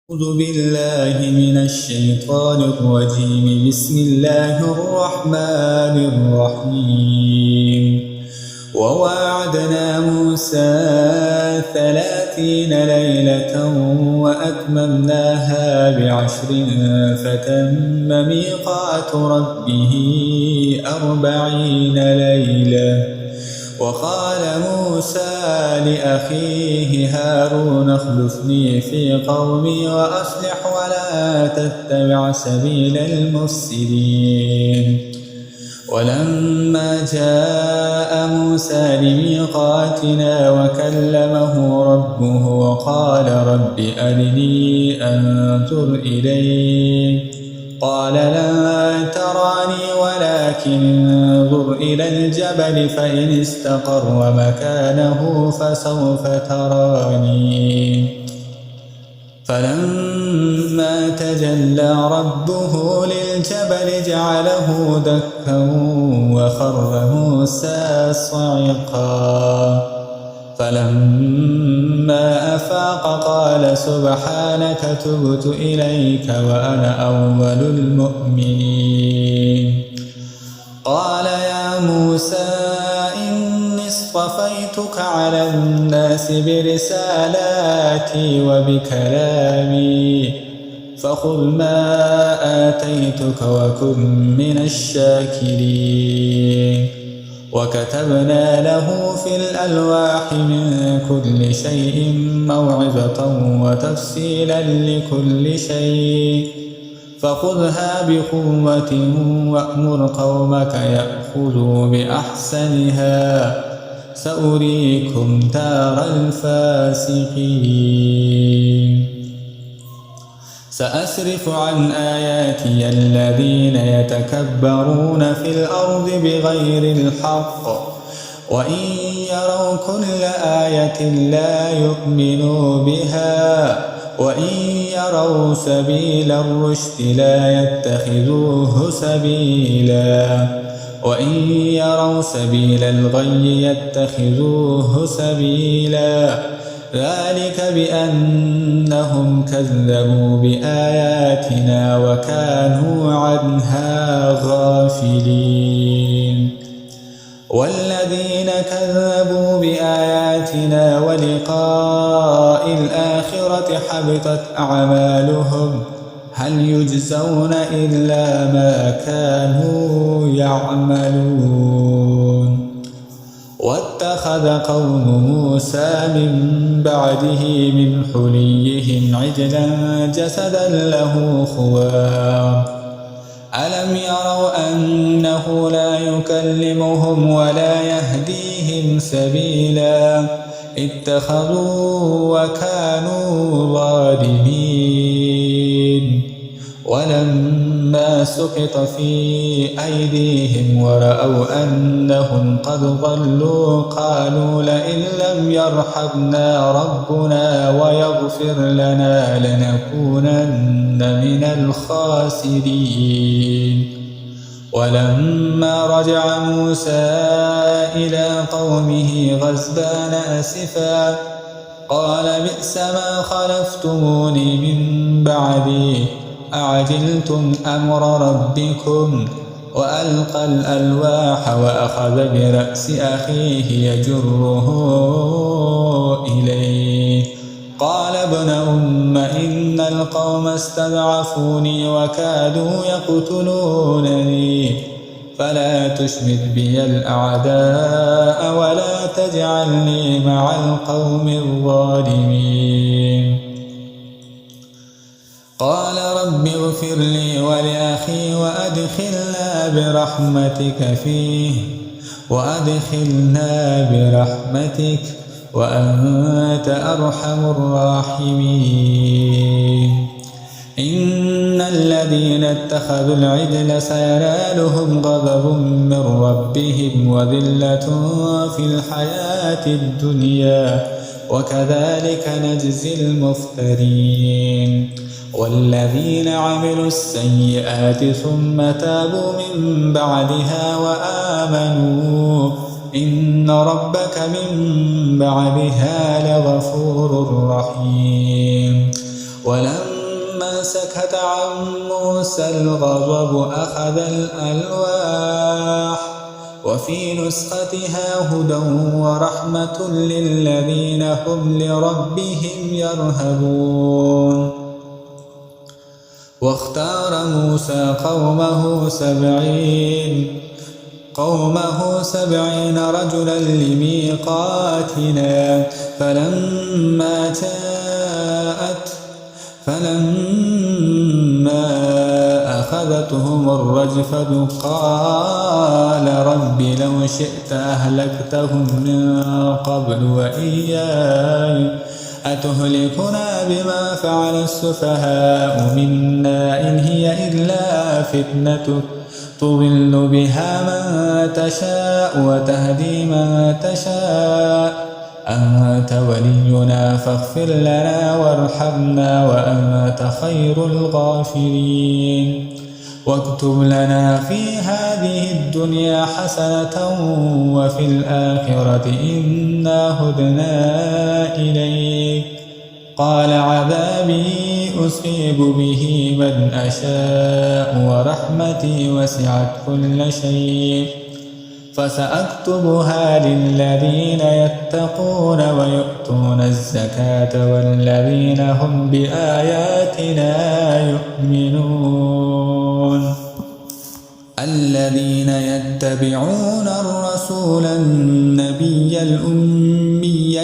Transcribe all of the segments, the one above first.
أعوذ بالله من الشيطان الرجيم. بسم الله الرحمن الرحيم. وواعدنا موسى 30 ليلة وأتممناها ب10 فتم ميقات ربه 40 ليلة. وقال موسى لأخيه هارون اخلفني في قومي وأصلح ولا تتبع سبيل المفسدين. ولما جاء موسى لميقاتنا وكلمه ربه قال رب أرني أنظر إليك قال لن تراني ولكن انظر إلى الجبل فإن استقر مكانه فسوف تراني. فلما تجلى ربه للجبل جعله دكا وخر موسى صعقا. فلما أفاق قال سبحانك تبت إليك وأنا أول المؤمنين. قال يا موسى إني اصطفيتك على الناس برسالاتي وبكلامي فخذ ما آتيتك وكن من الشاكرين. وكتبنا له في الألواح من كل شيء موعظة وتفصيلا لكل شيء فخذها بقوة وأمر قومك يأخذوا بأحسنها سأريكم دار الفاسقين. سأصرف عن آياتي الذين يتكبرون في الأرض بغير الحق وإن يروا كل آية لا يؤمنوا بها وإن يروا سبيل الرشد لا يتخذوه سبيلا وإن يروا سبيل الغي يتخذوه سبيلا ذلك بأنهم كذبوا بآياتنا وكانوا عنها غافلين. والذين كذبوا بآياتنا ولقاء الآخرة حبطت أعمالهم هل يجزون إلا ما كانوا يعملون. واتخذ قوم موسى من بعده من حليهم عجلا جسدا له خوار ألم يروا أنه لا يكلمهم ولا يهديهم سبيلا اتخذوا وكانوا ظالمين. ولما سقط في أيديهم ورأوا أنهم قد ضلوا قالوا لئن لم يرحمنا ربنا ويغفر لنا لنكونن من الخاسرين. ولما رجع موسى إلى قومه غضبان أسفا قال بئس ما خلفتموني من بعدي أعجلتم أمر ربكم وألقى الألواح وأخذ برأس أخيه يجره إليه قال ابن أم إن القوم استضعفوني وكادوا يقتلونني فلا تشمت بي الأعداء ولا تجعلني مع القوم الظالمين. قال رب اغفر لي ولأخي وأدخلنا برحمتك وأنت أرحم الراحمين. إن الذين اتخذوا العجل سينالهم غضب من ربهم وذلة في الحياة الدنيا وكذلك نجزي المفترين. والذين عملوا السيئات ثم تابوا من بعدها وآمنوا إن ربك من بعدها لغفور رحيم. ولما سكت عن موسى الغضب أخذ الألواح وفي نسختها هدى ورحمة للذين هم لربهم يرهبون. واختار موسى قومه 70 رجلا لميقاتنا فلما أخذتهم الرجفة قال رب لو شئت أهلكتهم من قبل وإياي أتهلكنا بما فعل السفهاء منا إن هي إلا فتنتك تضل بها من تشاء وتهدي من تشاء أنت ولينا فاغفر لنا وارحمنا وأنت خير الغافرين. واكتب لنا في هذه الدنيا حسنة وفي الآخرة إنا هدنا إليك. قال عذابي أصيب به من أشاء ورحمتي وسعت كل شيء فسأكتبها للذين يتقون ويؤتون الزكاة والذين هم بآياتنا يؤمنون. الذين يتبعون الرسول النبي الأمي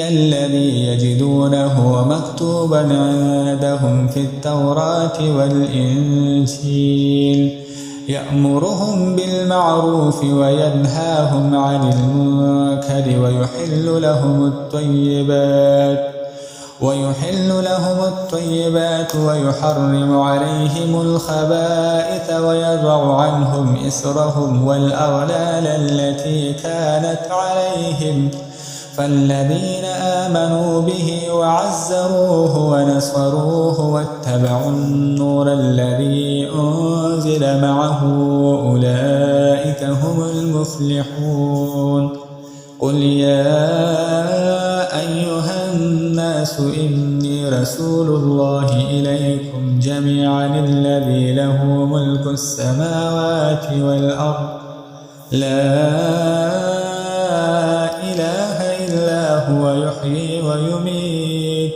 الذي يجدونه مكتوبا عندهم في التوراة والإنجيل يأمرهم بالمعروف وينهاهم عن المنكر ويحل لهم الطيبات ويحرم عليهم الخبائث ويضع عنهم إسرهم والأغلال التي كانت عليهم فالذين آمنوا به وعزروه ونصروه واتبعوا النور الذي أنزل معه أولئك هم المفلحون. قل يا أيها الناس إني رسول الله إليكم جميعا الذي له ملك السماوات والأرض لا إله إلا هو يحيي ويميت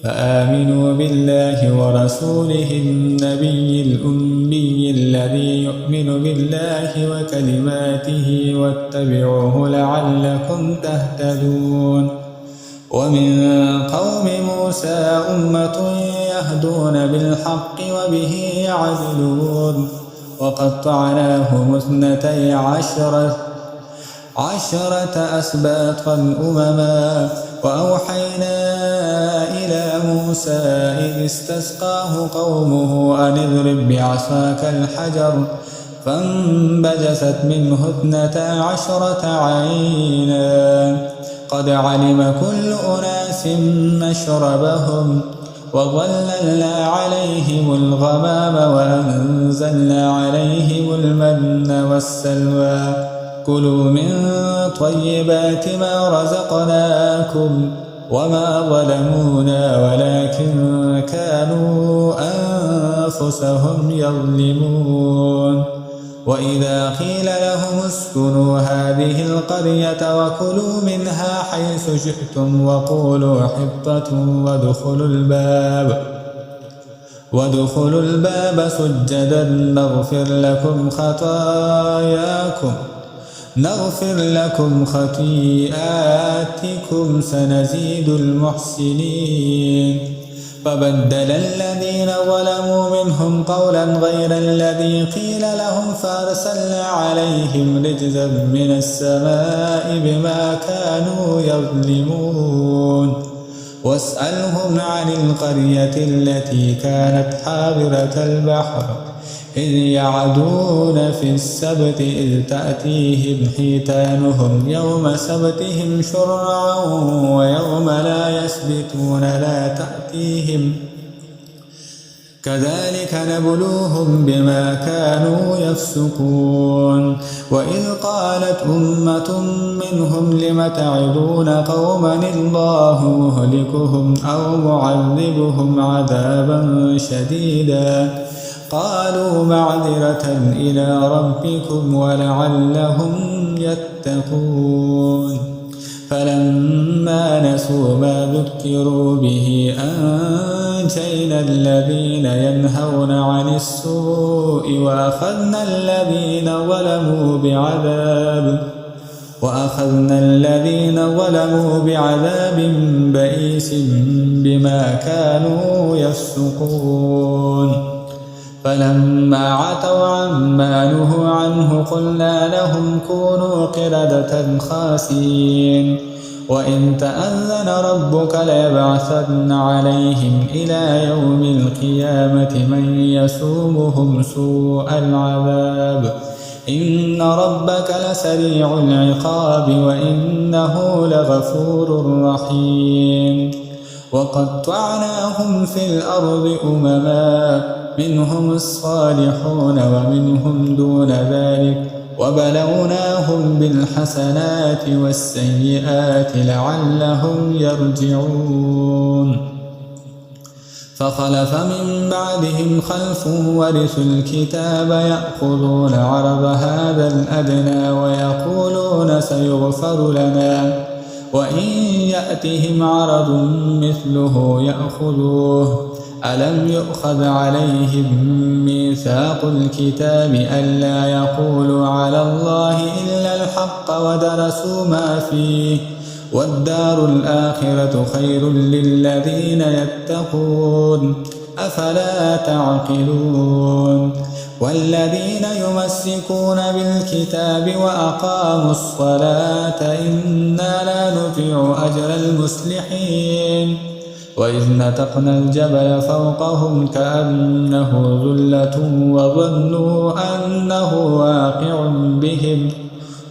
فآمنوا بالله ورسوله النبي الأمي الذي يؤمن بالله وكلماته واتبعوه لعلكم تهتدون. ومن قوم موسى أمة يهدون بالحق وبه يعدلون وقطعناهم 12 أسباطا أمما وأوحينا إلى موسى إذ استسقاه قومه أن اضرب بعصاك الحجر فانبجست منه 12 عينا قد علم كل أناس مشربهم وظللنا عليهم الغمام وأنزلنا عليهم المن والسلوى كلوا من طيبات ما رزقناكم وما ظلمونا ولكن كانوا أنفسهم يظلمون. وإذا قيل لهم اسكنوا هذه القرية وكلوا منها حيث شئتم وقولوا حطة وادخلوا الباب سجدا نغفر لكم خطيئاتكم سنزيد المحسنين. فبدل الذين ظلموا منهم قولا غير الذي قيل لهم فأرسلنا عليهم رجزا من السماء بما كانوا يظلمون. واسألهم عن القرية التي كانت حاضرة البحر إذ يعدون في السبت إذ تأتيهم حيتانهم يوم سبتهم شرعا كذلك نبلوهم بما كانوا يفسقون وإذ قالت أمة منهم لم تعظون قوما الله مهلكهم أو معذبهم عذابا شديدا قالوا معذرة إلى ربكم ولعلهم يتقون فلما نسوا ما ذكروا به أنجينا الذين ينهون عن السوء وأخذنا الذين ظلموا بعذاب بئيس بما كانوا يفسقون فلما عتوا عما نهوا عنه قلنا لهم كونوا قردة خاسئين وإن تأذن ربك ليبعثن عليهم إلى يوم القيامة من يسومهم سوء العذاب إن ربك لسريع العقاب وإنه لغفور رحيم وقطعناهم في الأرض أمما منهم الصالحون ومنهم دون ذلك وبلوناهم بالحسنات والسيئات لعلهم يرجعون فخلف من بعدهم خلف ورثوا الكتاب يأخذون عرض هذا الأدنى ويقولون سيغفر لنا وإن يأتهم عرض مثله يأخذوه ألم يؤخذ عليهم ميثاق الكتاب ألا يقولوا على الله إلا الحق ودرسوا ما فيه والدار الآخرة خير للذين يتقون أفلا تعقلون والذين يمسكون بالكتاب وأقاموا الصلاة إنا لا نضيع أجر المصلحين وإذ نتقنا الجبل فوقهم كأنه ذلة وظنوا أنه واقع بهم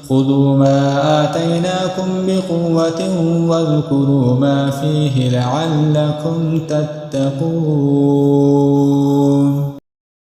خذوا ما آتيناكم بقوة واذكروا ما فيه لعلكم تتقون